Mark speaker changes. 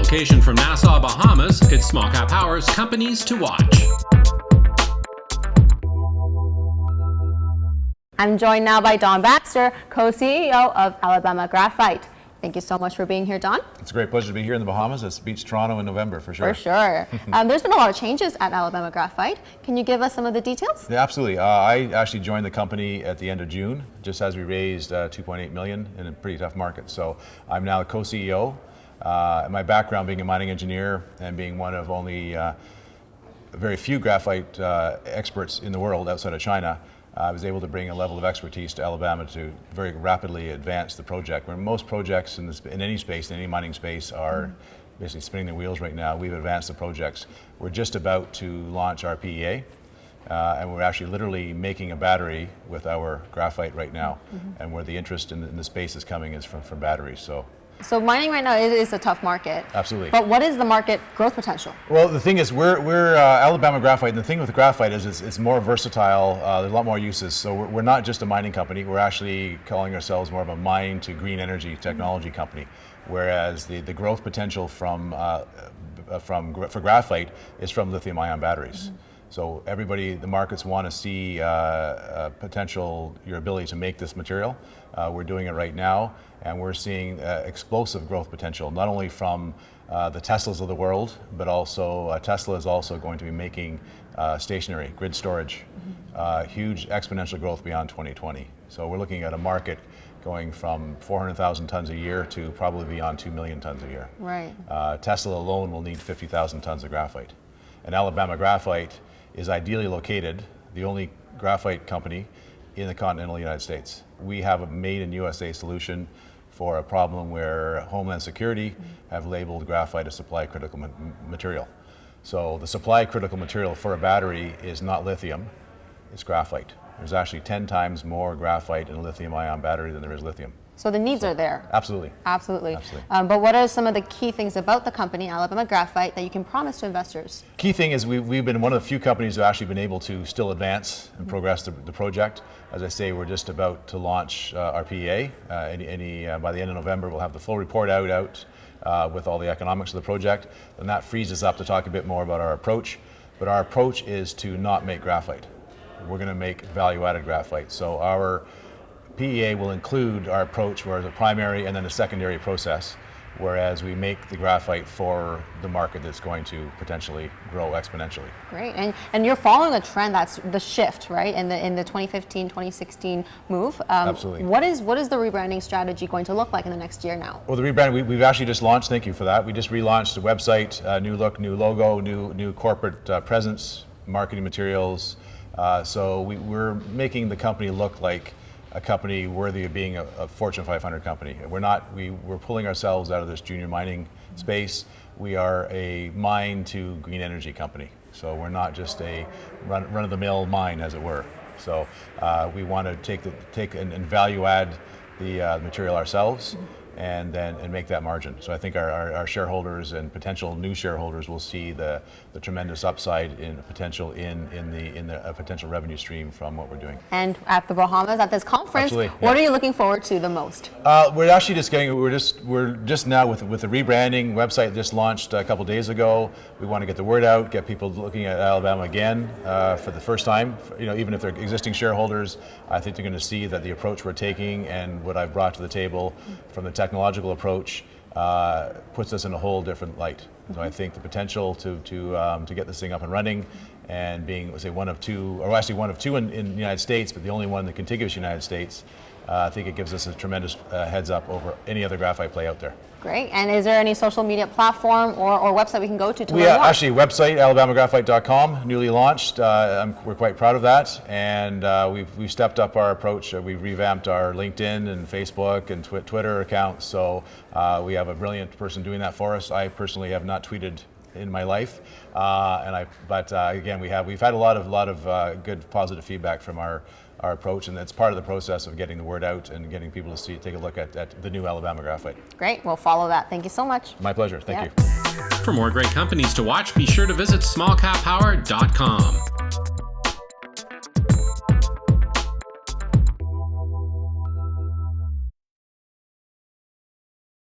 Speaker 1: location from Nassau, Bahamas, it's SmallCapPower's Companies to Watch.
Speaker 2: I'm joined now by Don Baxter, co-CEO of Alabama Graphite. Thank you so much for being here, Don.
Speaker 3: It's a great pleasure to be here in the Bahamas. It's Beach Toronto in November, for sure.
Speaker 2: For sure. There's been a lot of changes at Alabama Graphite. Can you give us some of the details?
Speaker 3: Yeah, absolutely. I actually joined the company at the end of June, just as we raised $2.8 million in a pretty tough market. So I'm now the co-CEO. My background being a mining engineer and being one of only very few graphite experts in the world outside of China, I was able to bring a level of expertise to Alabama to very rapidly advance the project. Where most projects in any space, in any mining space, are basically spinning their wheels right now, we've advanced the projects. We're just about to launch our PEA, and we're actually literally making a battery with our graphite right now. And where the interest in the space is coming is from batteries.
Speaker 2: So mining right now, it is a tough market.
Speaker 3: Absolutely.
Speaker 2: But what is the market growth potential?
Speaker 3: Well, the thing is, we're Alabama Graphite, and the thing with graphite is it's more versatile. There's a lot more uses. So we're not just a mining company. We're actually calling ourselves more of a mine to green energy technology company. Whereas the growth potential for graphite is from lithium-ion batteries. So the markets want to see your ability to make this material. We're doing it right now, and we're seeing explosive growth potential, not only from the Teslas of the world, but also Tesla is also going to be making stationary grid storage, huge exponential growth beyond 2020. So we're looking at a market going from 400,000 tons a year to probably beyond 2 million tons a year.
Speaker 2: Right.
Speaker 3: Tesla alone will need 50,000 tons of graphite. And Alabama Graphite is ideally located, the only graphite company in the continental United States. We have a made in USA solution for a problem where Homeland Security have labeled graphite a supply critical material. So the supply critical material for a battery is not lithium, it's graphite. There's actually 10 times more graphite in a lithium-ion battery than there is lithium.
Speaker 2: So the needs are there.
Speaker 3: Absolutely.
Speaker 2: Absolutely.
Speaker 3: Absolutely.
Speaker 2: But what are some of the key things about the company, Alabama Graphite, that you can promise to investors?
Speaker 3: Key thing is we've been one of the few companies who have actually been able to still advance and progress the project. As I say, we're just about to launch our PEA. By the end of November, we'll have the full report out with all the economics of the project. And that frees us up to talk a bit more about our approach. But our approach is to not make graphite. We're going to make value-added graphite. So our PEA will include our approach where it's a primary and then a secondary process, whereas we make the graphite for the market that's going to potentially grow exponentially.
Speaker 2: Great, and you're following a trend that's the shift, right, in the 2015, 2016 move.
Speaker 3: Absolutely.
Speaker 2: What is the rebranding strategy going to look like in the next year now?
Speaker 3: Well, the rebranding, we've actually just launched, thank you for that. We just relaunched the website, new look, new logo, new corporate presence, marketing materials. So we're making the company look like a company worthy of being a Fortune 500 company. We're pulling ourselves out of this junior mining space. We are a mine to green energy company. So we're not just a run-of-the-mill mine, as it were. So we want to take and value add the material ourselves and make that margin. So I think our shareholders and potential new shareholders will see the tremendous upside in potential in the potential revenue stream from what we're doing.
Speaker 2: And at the Bahamas, at this conference, what are you looking forward to the most?
Speaker 3: We're actually we're just now with the rebranding website just launched a couple days ago. We want to get the word out, get people looking at Alabama again for the first time. Even if they're existing shareholders, I think they're going to see that the approach we're taking and what I've brought to the table from the technological approach puts us in a whole different light. So I think the potential to get this thing up and running and being, say, one of two in the United States, but the only one in the contiguous United States, I think it gives us a tremendous heads up over any other graphite play out there.
Speaker 2: Great. And is there any social media platform or website we can go to learn more?
Speaker 3: Actually, website, alabamagraphite.com, newly launched. We're quite proud of that. And we've stepped up our approach. We've revamped our LinkedIn and Facebook and Twitter accounts. So we have a brilliant person doing that for us. I personally have not tweeted in my life, but again, we've had a lot of good positive feedback from our approach, and that's part of the process of getting the word out and getting people to take a look at the new Alabama Graphite.
Speaker 2: Great, we'll follow that. Thank you so much.
Speaker 3: My pleasure, thank you.
Speaker 1: For more great companies to watch, be sure to visit smallcappower.com.